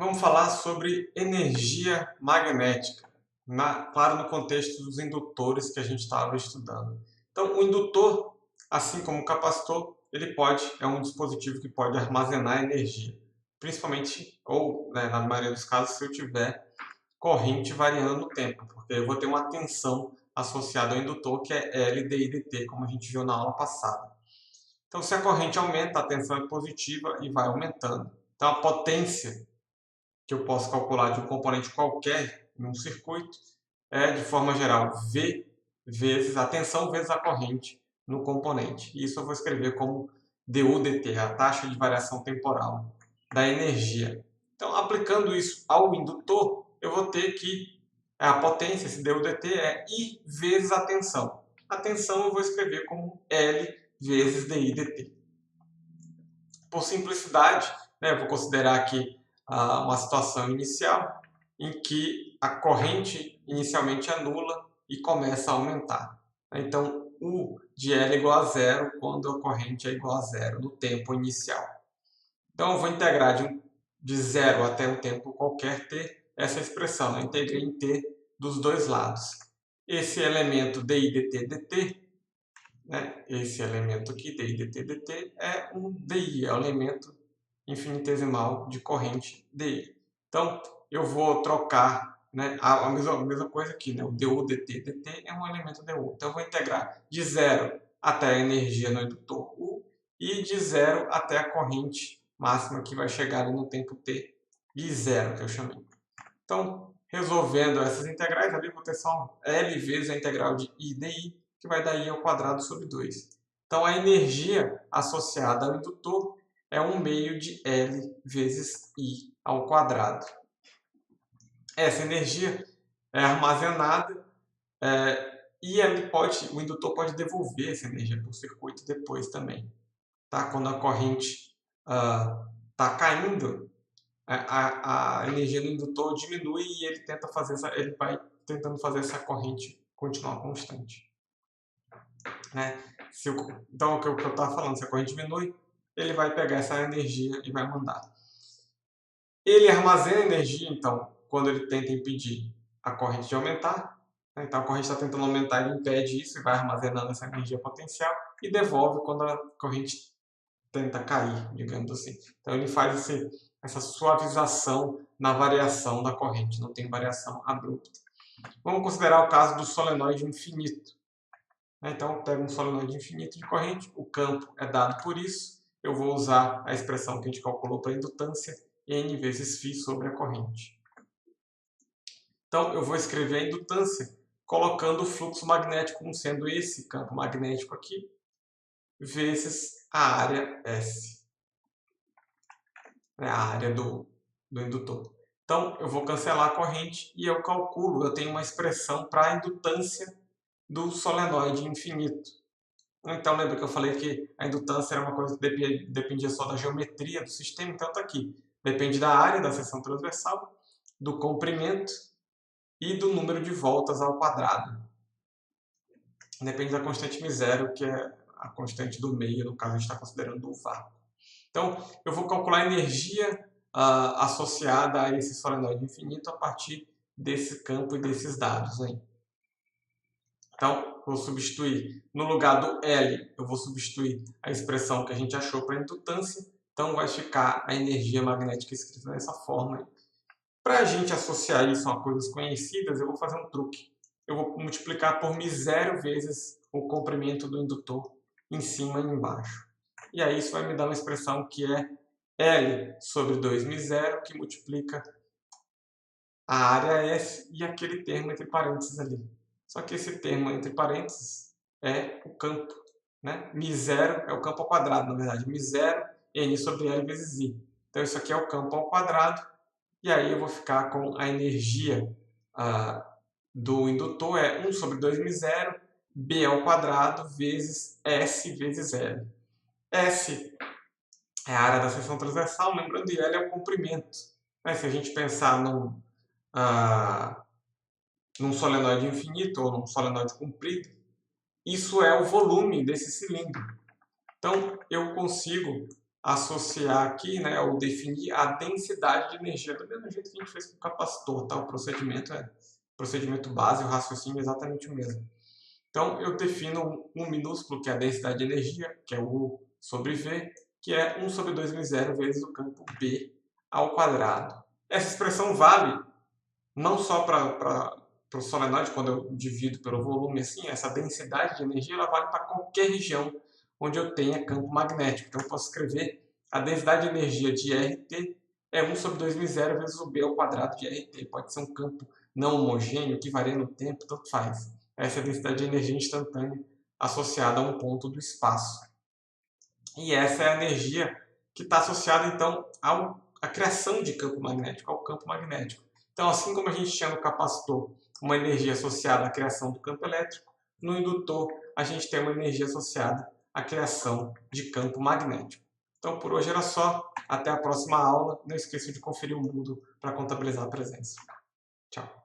Vamos falar sobre energia magnética, claro, no contexto dos indutores que a gente estava estudando. Então, o indutor, assim como o capacitor, é um dispositivo que pode armazenar energia, principalmente, ou na maioria dos casos, se eu tiver corrente variando no tempo, porque eu vou ter uma tensão associada ao indutor, que é L dI dt, como a gente viu na aula passada. Então, se a corrente aumenta, a tensão é positiva e vai aumentando. Então, a potência que eu posso calcular de um componente qualquer em um circuito é, de forma geral, V vezes a tensão vezes a corrente no componente. Isso eu vou escrever como dU/dt, a taxa de variação temporal da energia. Então, aplicando isso ao indutor, eu vou ter que a potência, esse dU/dt, é I vezes a tensão. A tensão eu vou escrever como L vezes dI/dt. Por simplicidade, eu vou considerar aqui uma situação inicial em que a corrente inicialmente é nula e começa a aumentar. Então, U de L é igual a zero quando a corrente é igual a zero no tempo inicial. Então, eu vou integrar de zero até um tempo qualquer t essa expressão. Eu integrei em t dos dois lados. Esse elemento dI dt dt, esse elemento aqui, dI dt dt, é um dI, é um elemento infinitesimal de corrente dI. Então, eu vou trocar a mesma coisa aqui, o dU dt dt é um elemento dU. Então, eu vou integrar de zero até a energia no indutor U e de zero até a corrente máxima que vai chegar ali no tempo t de zero, que eu chamei. Então, resolvendo essas integrais, ali eu vou ter só L vezes a integral de I dI, que vai dar I ao quadrado sobre 2. Então, a energia associada ao indutor é 1 meio de L vezes I ao quadrado. Essa energia é armazenada e o indutor pode devolver essa energia para o circuito depois também. Tá? Quando a corrente está caindo, a energia do indutor diminui e ele vai tentando fazer essa corrente continuar constante. Então, o que eu estava falando, se a corrente diminui, ele vai pegar essa energia e vai mandar. Ele armazena energia, então, quando ele tenta impedir a corrente de aumentar. Então, a corrente está tentando aumentar, ele impede isso e vai armazenando essa energia potencial e devolve quando a corrente tenta cair, digamos assim. Então, ele faz essa suavização na variação da corrente, não tem variação abrupta. Vamos considerar o caso do solenoide infinito. Então, eu pego um solenoide infinito de corrente, o campo é dado por isso, eu vou usar a expressão que a gente calculou para a indutância, N vezes φ sobre a corrente. Então, eu vou escrever a indutância colocando o fluxo magnético como sendo esse campo magnético aqui, vezes a área S, a área do indutor. Então, eu vou cancelar a corrente e eu tenho uma expressão para a indutância do solenoide infinito. Então, lembra que eu falei que a indutância era uma coisa que dependia só da geometria do sistema? Então, está aqui. Depende da área da seção transversal, do comprimento e do número de voltas ao quadrado. Depende da constante μ0, que é a constante do meio, no caso a gente está considerando o vácuo. Então, eu vou calcular a energia associada a esse solenoide infinito a partir desse campo e desses dados aí. Então, vou substituir, no lugar do L, eu vou substituir a expressão que a gente achou para a indutância. Então, vai ficar a energia magnética escrita dessa forma. Para a gente associar isso a coisas conhecidas, eu vou fazer um truque. Eu vou multiplicar por μ0 vezes o comprimento do indutor em cima e embaixo. E aí isso vai me dar uma expressão que é L sobre 2μ0, que multiplica a área S e aquele termo entre parênteses ali. Só que esse termo entre parênteses é o campo. μ0 é o campo ao quadrado, na verdade. μ0, N sobre L vezes I. Então, isso aqui é o campo ao quadrado. E aí eu vou ficar com a energia do indutor, é 1 sobre 2μ0, B ao quadrado, vezes S vezes L. S é a área da seção transversal, lembrando que L é o comprimento. Se a gente pensar num solenoide infinito ou num solenoide comprido, isso é o volume desse cilindro. Então, eu consigo associar aqui, né, ou definir a densidade de energia, do mesmo jeito que a gente fez com o capacitor, tá? O procedimento é procedimento base, o raciocínio é exatamente o mesmo. Então, eu defino um minúsculo, que é a densidade de energia, que é o U sobre V, que é 1 sobre 2 vezes 0 vezes o campo B ao quadrado. Essa expressão vale não só para o solenoide, quando eu divido pelo volume, assim, essa densidade de energia ela vale para qualquer região onde eu tenha campo magnético. Então, eu posso escrever a densidade de energia de RT é 1 sobre 2 vezes 0 vezes o B ao quadrado de RT. Pode ser um campo não homogêneo, que varia no tempo, tanto faz. Essa é a densidade de energia instantânea associada a um ponto do espaço. E essa é a energia que está associada, então, à criação de campo magnético, ao campo magnético. Então, assim como a gente tinha no capacitor uma energia associada à criação do campo elétrico, no indutor a gente tem uma energia associada à criação de campo magnético. Então, por hoje era só. Até a próxima aula. Não esqueça de conferir o Moodle para contabilizar a presença. Tchau.